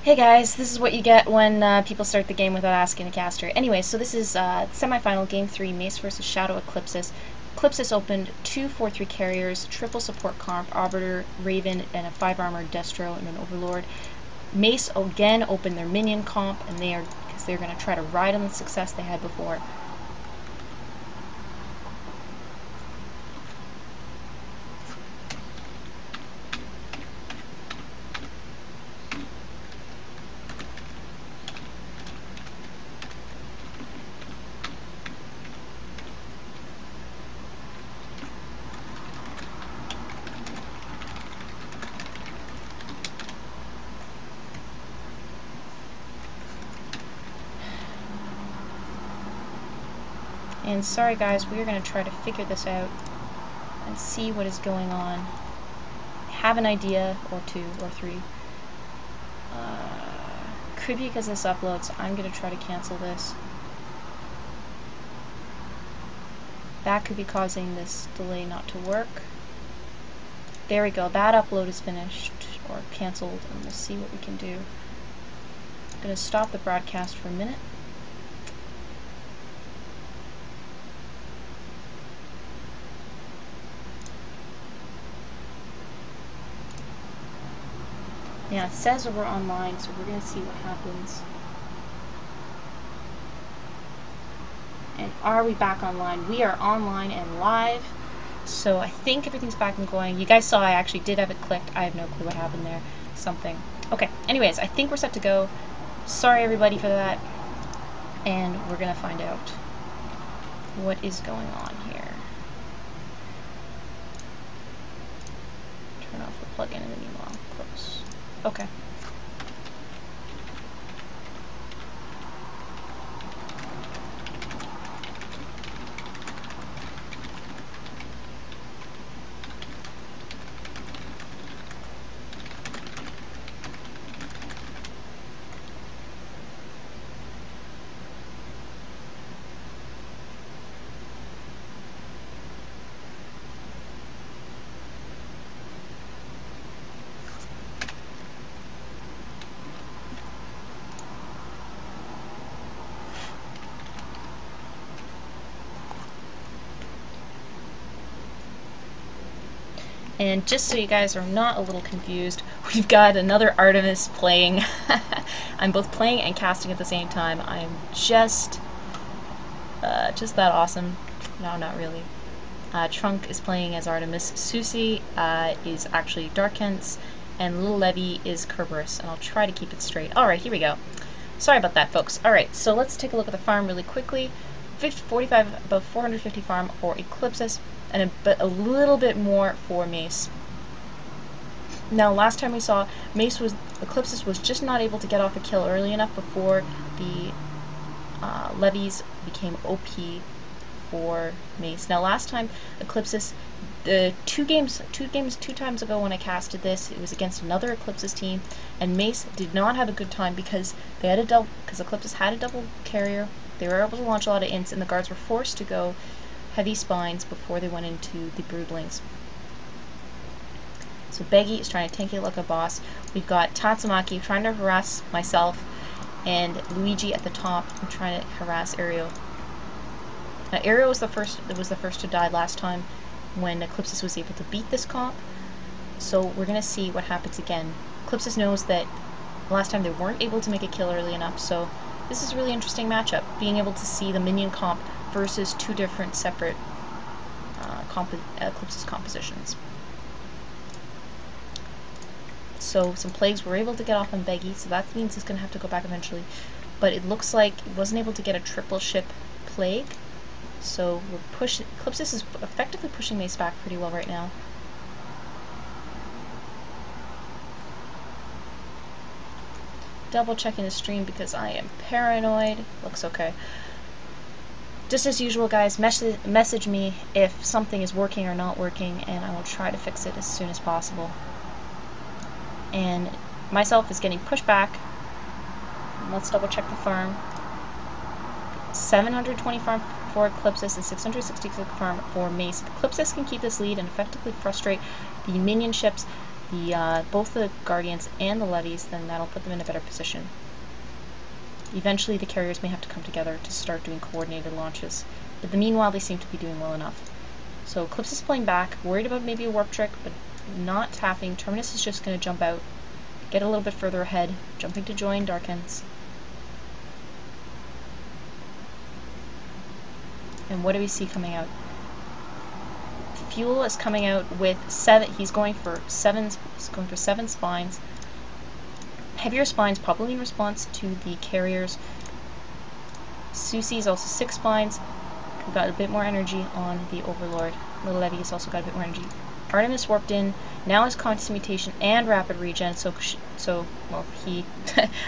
Hey guys, this is what you get when people start the game without asking the caster. Anyway, so this is semi-final Game 3, Mace versus Shadow Eclipsis. Eclipsis opened 2 4-3 carriers, triple support comp, Arbiter, Raven, and a 5 armor Destro and an Overlord. Mace again opened their minion comp, and because they're going to try to ride on the success they had before. And sorry guys, we're going to try to figure this out and see what is going on. Have an idea, or 2 or 3. Could be because this uploads. I'm going to try to cancel this. That could be causing this delay not to work. There we go, that upload is finished, or cancelled, and we'll see what we can do. I'm going to stop the broadcast for a minute. Yeah, it says that we're online, so we're going to see what happens. And are we back online? We are online and live, so I think everything's back and going. You guys saw I actually did have it clicked. I have no clue what happened there. Something. Okay, anyways, I think we're set to go. Sorry everybody for that. And we're going to find out what is going on here. Turn off the plugin in the meanwhile. Close. Okay. And just so you guys are not a little confused, we've got another Artemis playing. I'm both playing and casting at the same time. I'm just that awesome. No, not really. Trunk is playing as Artemis. Susie is actually Darkens, and Little Levy is Kerberos, and I'll try to keep it straight. Alright, here we go. Sorry about that, folks. Alright, so let's take a look at the farm really quickly. 45, about 450 farm for Eclipsis, and a little bit more for Mace. Now, last time we saw, Eclipsis was just not able to get off a kill early enough before the levies became OP for Mace. Now, last time Eclipsis, two times ago when I casted this, it was against another Eclipsis team, and Mace did not have a good time because they had Eclipsis had a double carrier. They were able to launch a lot of ints, and the guards were forced to go heavy spines before they went into the broodlings. So Beggy is trying to tank it like a boss. We've got Tatsumaki trying to harass myself, and Luigi at the top trying to harass Aero. Now Aero was the first to die last time when Eclipsis was able to beat this comp. So we're gonna see what happens again. Eclipsis knows that last time they weren't able to make a kill early enough, so this is a really interesting matchup, being able to see the minion comp versus 2 different separate Eclipsis compositions. So some plagues were able to get off on Beggy, so that means it's going to have to go back eventually. But it looks like it wasn't able to get a triple ship plague, so Eclipsis is effectively pushing Mace back pretty well right now. Double checking the stream because I am paranoid. Looks okay. Just as usual, guys, message me if something is working or not working, and I will try to fix it as soon as possible. And myself is getting pushed back. Let's double check the farm. 720 farm for Eclipsis and 666 farm for Mace. Eclipsis can keep this lead and effectively frustrate the minion ships. the both the Guardians and the Levies, then that'll put them in a better position. Eventually the carriers may have to come together to start doing coordinated launches, but in the meanwhile they seem to be doing well enough. So Eclipsis is pulling back, worried about maybe a warp trick, but not tapping. Terminus is just going to jump out, get a little bit further ahead, jumping to join Darkens. And what do we see coming out? Fuel is coming out with 7. He's going for 7 spines. Heavier spines, probably in response to the carriers. Susie's also 6 spines. We've got a bit more energy on the Overlord. Little Levy has also got a bit more energy. Artemis warped in, now has conscious mutation and rapid regen, so well, he,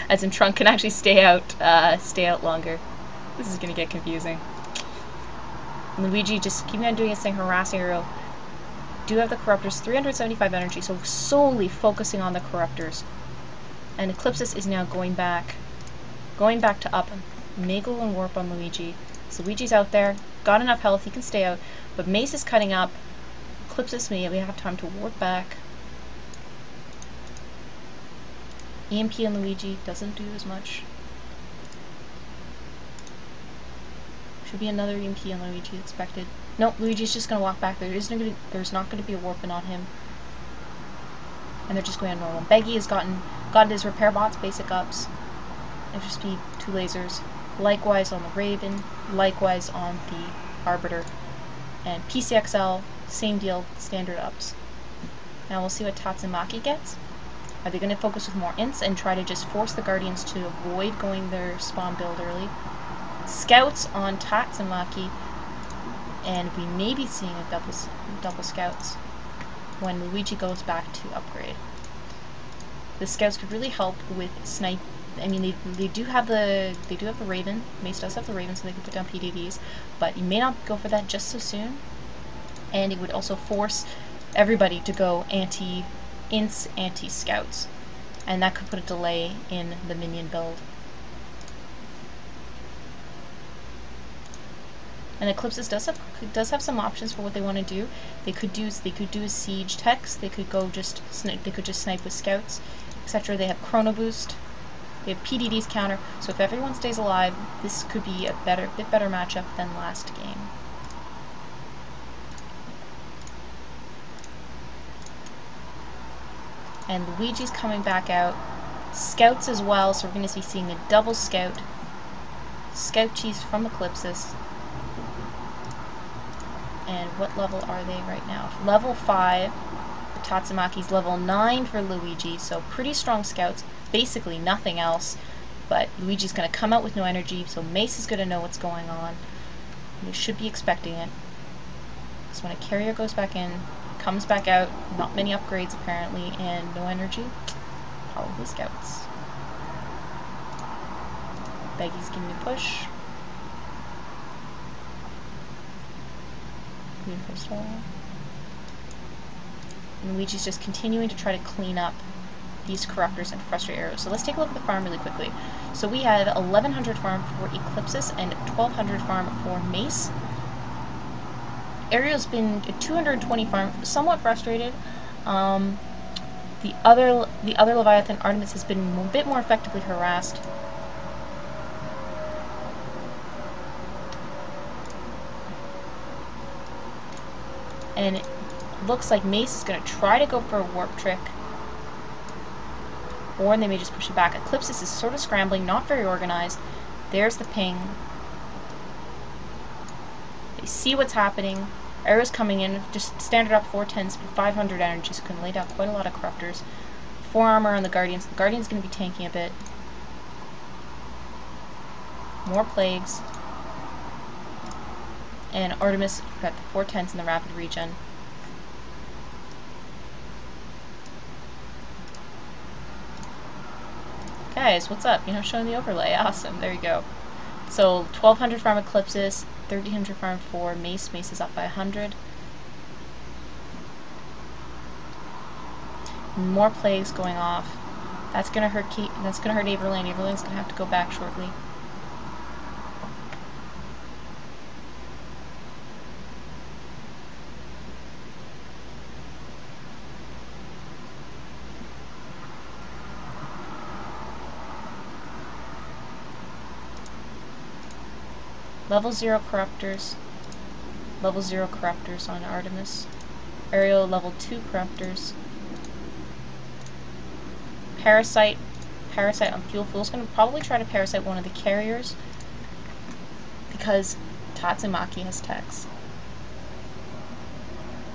as in Trunk, can actually stay out longer. This is gonna get confusing. Luigi just keeping on doing his thing, harassing Arrow. Do have the Corruptors, 375 energy, so solely focusing on the Corruptors. And Eclipsis is now going back to up. May go and warp on Luigi. So Luigi's out there, got enough health, he can stay out, but Mace is cutting up. Eclipsis may have time to warp back. EMP on Luigi doesn't do as much. Should be another EMP on Luigi expected. Nope, Luigi's just gonna walk back. There's not gonna be a warping on him. And they're just going on normal. Beggy has gotten his repair bots, basic ups. Extra speed, 2 lasers. Likewise on the Raven, likewise on the Arbiter. And PCXL, same deal, standard ups. Now we'll see what Tatsumaki gets. Are they going to focus with more ints and try to just force the Guardians to avoid going their spawn build early? Scouts on Tatsumaki, and we may be seeing a double scouts when Luigi goes back to upgrade. The scouts could really help with snipe. I mean, they do have the Raven. Mace does have the Raven, so they can put down PDDs, but you may not go for that just so soon. And it would also force everybody to go anti-ints, anti-scouts, and that could put a delay in the minion build. And Eclipsis does have some options for what they want to do. They could do a siege text. They could just snipe with scouts, etc. They have chrono boost. They have PDD's counter. So if everyone stays alive, this could be a bit better matchup than last game. And Luigi's coming back out. Scouts as well, so we're going to be seeing a double scout. Scout chiefs from Eclipsis. And what level are they right now? Level 5 for Tatsumaki's, level 9 for Luigi, so pretty strong scouts. Basically nothing else, but Luigi's going to come out with no energy, so Mace is going to know what's going on. You should be expecting it. So when a carrier goes back in, comes back out, not many upgrades apparently, and no energy, probably scouts. Beggy's giving a push. And Luigi's just continuing to try to clean up these Corruptors and frustrate Arrows. So let's take a look at the farm really quickly. So we have 1100 farm for Eclipsis and 1200 farm for Mace. Ariel's been 220 farm, somewhat frustrated. The other Leviathan, Artemis, has been a bit more effectively harassed. And it looks like Mace is going to try to go for a warp trick. Or they may just push it back. Eclipsis is sort of scrambling, not very organized. There's the ping. They see what's happening. Arrow's coming in, just standard up 410s for 500 energy, so can lay down quite a lot of Corruptors. 4 armor on the Guardians. The Guardian's going to be tanking a bit. More plagues. And Artemis got the 410s in the rapid regen. Guys, what's up? You're not showing the overlay. Awesome, there you go. So 1200 farm Eclipsis, 1300 farm for Mace. Mace is up by 100. More plagues going off. That's gonna hurt Averlane. Averlane's gonna have to go back shortly. Level 0 Corruptors. Level 0 Corruptors on Artemis. Aerial level 2 Corruptors. Parasite on Fuel. Fuel's going to probably try to parasite one of the carriers because Tatsumaki has techs.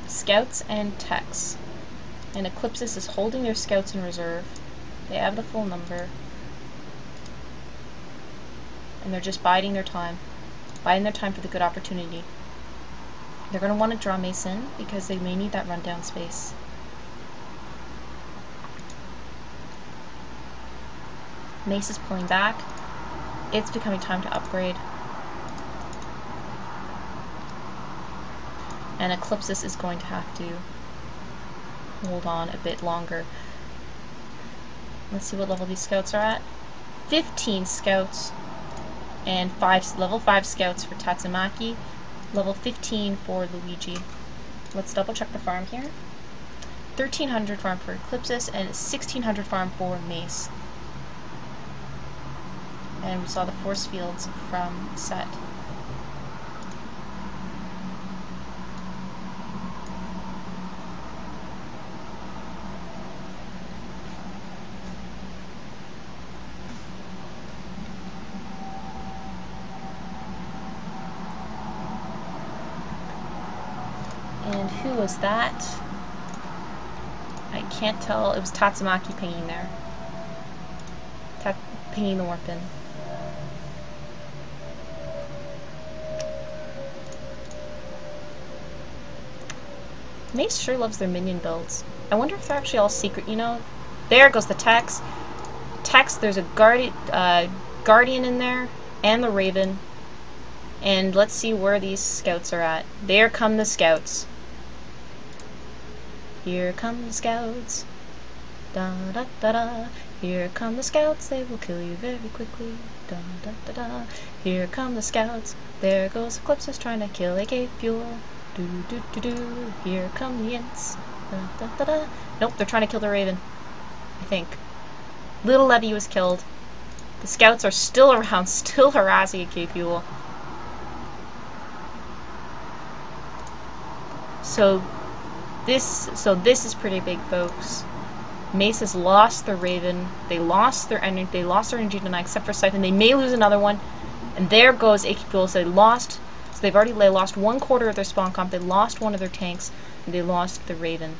Scouts and techs. And Eclipsis is holding their scouts in reserve. They have the full number. And they're just biding their time. Biding their time for the good opportunity. They're going to want to draw MACE in because they may need that rundown space. MACE is pulling back. It's becoming time to upgrade. And Eclipsis is going to have to hold on a bit longer. Let's see what level these scouts are at. 15 scouts and level 5 scouts for Tatsumaki, level 15 for Luigi. Let's double check the farm here. 1300 farm for Eclipsis and 1600 farm for MACE. And we saw the force fields from set. And who was that? I can't tell. It was Tatsumaki pinging there. Pinging the warp in. MACE sure loves their minion builds. I wonder if they're actually all secret, you know? There goes the Tex. There's a Guardian in there, and the Raven. And let's see where these scouts are at. There come the scouts. Here come the scouts. Da da da da. Here come the scouts. They will kill you very quickly. Da da da da. Here come the scouts. There goes Eclipsis trying to kill AK Fuel. Do do do do. Here come the Ints. Da da da da. Nope, they're trying to kill the Raven. I think. Little Levy was killed. The scouts are still around, still harassing AK Fuel. So this is pretty big, folks. MACE has lost their Raven. They lost their energy tonight, except for Siphon. They may lose another one. And there goes AK Fuel. So they lost. So they've already lost 1/4 of their spawn comp. They lost one of their tanks, and they lost the Raven.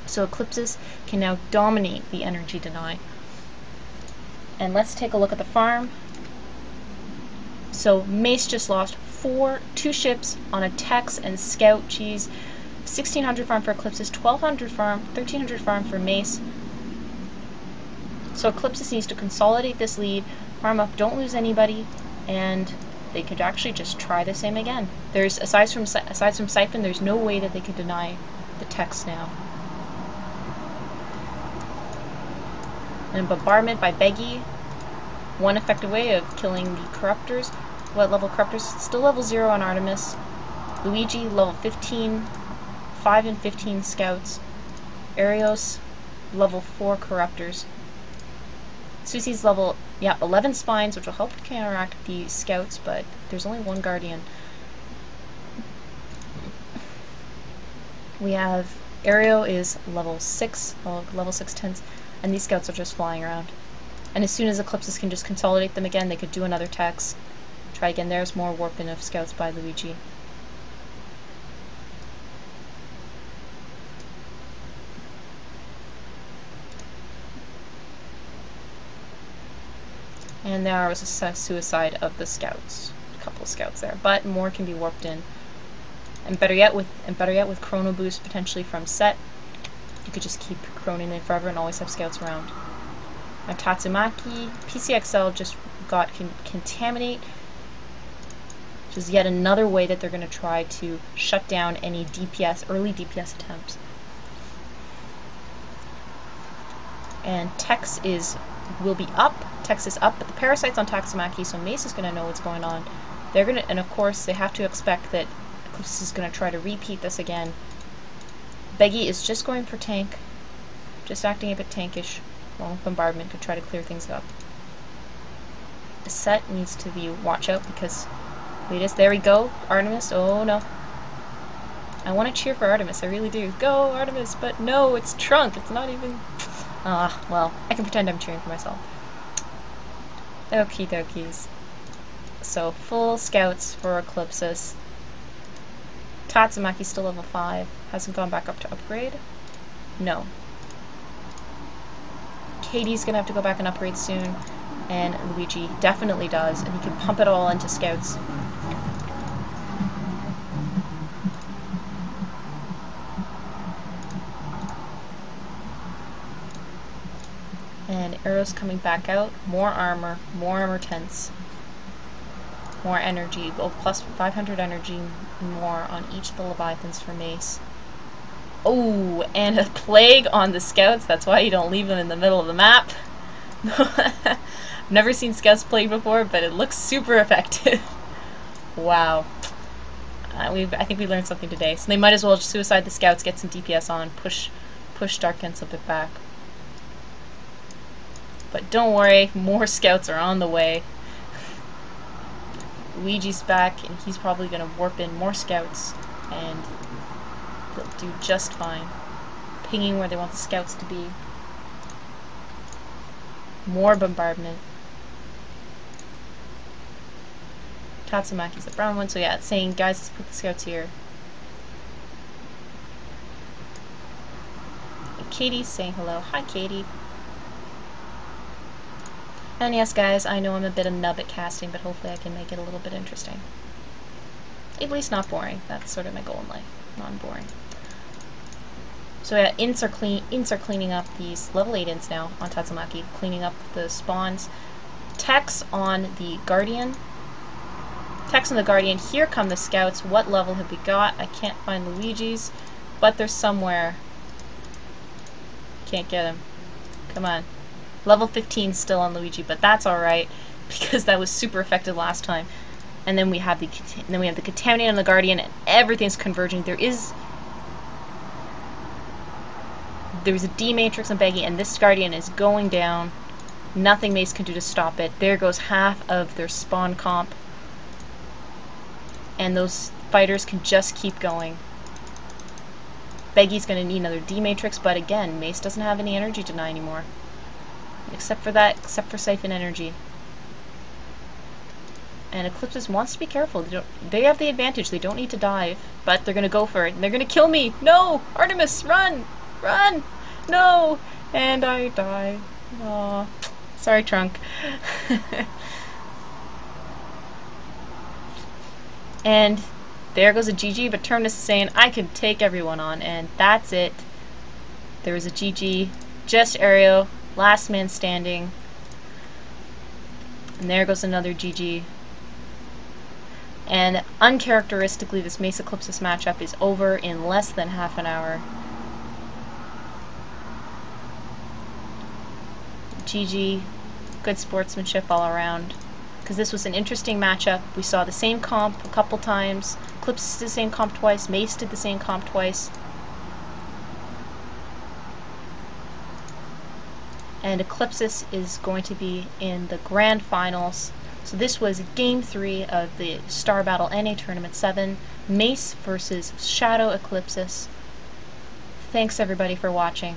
So Eclipsis can now dominate the energy deny. And let's take a look at the farm. So MACE just lost 2 ships on a Tex and Scout cheese. 1600 farm for Eclipsis, 1200 farm, 1300 farm for MACE. So Eclipsis needs to consolidate this lead, farm up, don't lose anybody, and they could actually just try the same again. There's aside from Siphon, there's no way that they could deny the Tex now. And bombardment by Beggy, one effective way of killing the Corruptors. What level Corruptors? Still level 0 on Artemis. Luigi, level 15, 5 and 15 scouts. Arios, level 4 Corruptors. Susie's level, 11 spines, which will help counteract the scouts, but there's only 1 Guardian. We have Aereo is level 6, level 6 tens, and these scouts are just flying around. And as soon as Eclipsis can just consolidate them again, they could do another Tex. Try again. There's more warp-in of scouts by Luigi. And there was a suicide of the scouts. A couple of scouts there, but more can be warped in. And better yet with Chrono Boost potentially from set, you could just keep chroning in forever and always have scouts around. Now Tatsumaki, PCXL just got Contaminate, which is yet another way that they're going to try to shut down any DPS, early DPS attempts. And Tex will be up. Tex is up, but the parasite's on Tatsumaki, so MACE is going to know what's going on. They're going to, and of course, they have to expect that Eclipsis is going to try to repeat this again. Beggy is just going for tank, just acting a bit tankish. Well, bombardment could try to clear things up. The set needs to be watch out because Wait, there we go. Artemis. Oh no. I want to cheer for Artemis. I really do. Go Artemis, but no, it's Trunk. It's not even. Well, I can pretend I'm cheering for myself. Okie dokies. So full scouts for Eclipsis. Tatsumaki's still level 5. Hasn't gone back up to upgrade. No. Katie's gonna have to go back and upgrade soon, and Luigi definitely does, and he can pump it all into scouts. And Arrow's coming back out. More armor tents. More energy, both plus 500 energy more on each of the Leviathans for Mace. Oh, and a plague on the scouts. That's why you don't leave them in the middle of the map. I've never seen scouts plague before, but it looks super effective. Wow. I think we learned something today. So they might as well just suicide the scouts, get some DPS on, push Dark Ents a bit back. But don't worry, more scouts are on the way. Luigi's back, and he's probably going to warp in more scouts, and they'll do just fine. Pinging where they want the scouts to be. More bombardment. Tatsumaki's the brown one, so yeah, it's saying, guys, let's put the scouts here. And Katie's saying hello. Hi, Katie. And yes, guys, I know I'm a bit of a nub at casting, but hopefully I can make it a little bit interesting. At least not boring. That's sort of my goal in life. Non-boring. So yeah, ints are cleaning up these level 8 ints now on Tatsumaki, cleaning up the spawns. Techs on the Guardian. Techs on the Guardian. Here come the scouts. What level have we got? I can't find Luigi's, but they're somewhere. Can't get him. Come on. Level 15 still on Luigi, but that's alright, because that was super effective last time. And then we have the Contaminate on the Guardian, and everything's converging. There's a D Matrix on Beggy, and this Guardian is going down. Nothing Mace can do to stop it. There goes half of their spawn comp. And those fighters can just keep going. Beggy's gonna need another D Matrix, but again, Mace doesn't have any energy deny anymore. Except for Siphon Energy. And Eclipsis wants to be careful. They have the advantage. They don't need to dive, but they're gonna go for it. And they're gonna kill me! No! Artemis, run! Run! No! And I die. Aw. Sorry, Trunk. And there goes a GG, but Terminus is saying, I can take everyone on, and that's it. There was a GG. Just Aereo. Last man standing. And there goes another GG. And uncharacteristically, this Mace Eclipsis matchup is over in less than half an hour. GG. Good sportsmanship all around. Because this was an interesting matchup. We saw the same comp a couple times. Eclipsis did the same comp twice. Mace did the same comp twice. And Eclipsis is going to be in the grand finals. So this was Game 3 of the StarBattle NA Tournament 7, Mace versus Shadow Eclipsis. Thanks everybody for watching.